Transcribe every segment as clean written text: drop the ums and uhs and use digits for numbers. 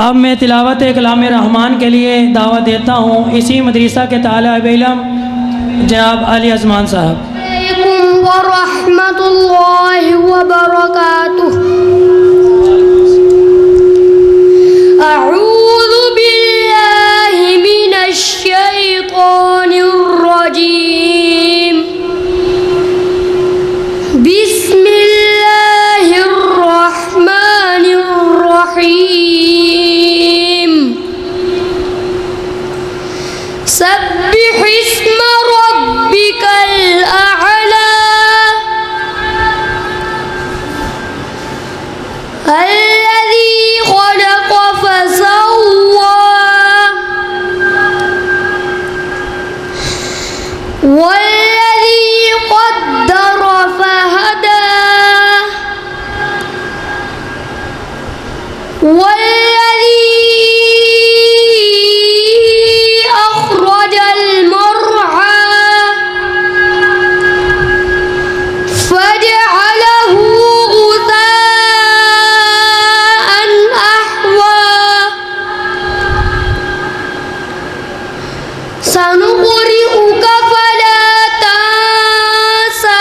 अब मैं तिलावत कलाम रहमान के लिए दावत देता हूँ इसी मदरसा के तालिब इल्म जनाब अली अज़मान साहब। अलैकुम व रहमतुल्लाहि व बरकातुहू। अऊज़ु बिल्लाहि मिनश शैतानिर रजीम। बिस्मिल्लाहिर रहमानिर रहीम। सब्बिह इस्म रब्बिकल अअला अल्लज़ी खलक़ फसव्वा वल्लज़ी क़द्दर फहदा वल्लज़ी अख़रजल मर्आ फजअलहू गुसाअन अहवा। सनुक़रिउक फला तंसा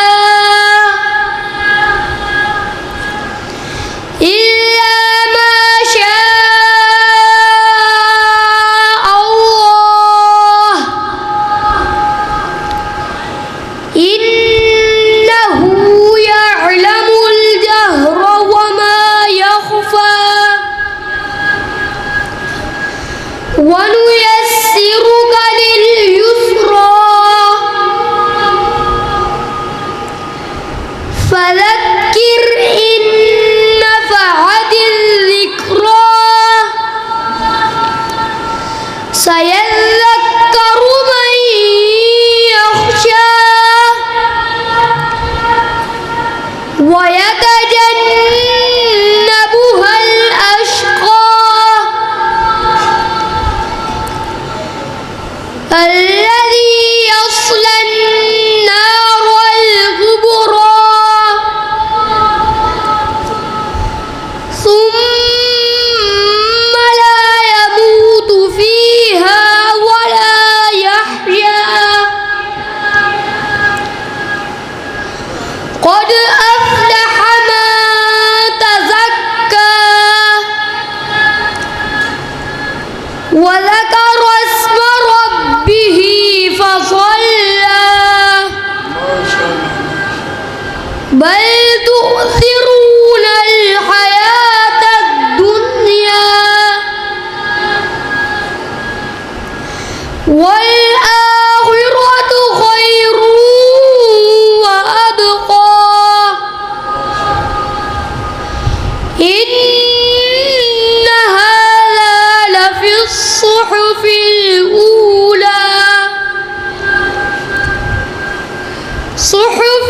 इल्ला मा शाअ अल्लाह इन्नहु यअलमुल जहर व मा यख़फ़ा व नुयस्सिरुक लिल युस्रा फज़क्किर इन नफ़अतिज़ ज़िक्रा सयज़्ज़क्करु मन यख़शा व यतजन्नबुहल अश्क़ा الذي يصلى النار الكبرى ثم لا يموت فيها ولا يحيا قد أفلح من تزكى وذكر اسم ربه فصلى بل تؤثرون الحياة الدنيا والآخرة خير وأبقى إن هذا لفي الصحف الأولى صحف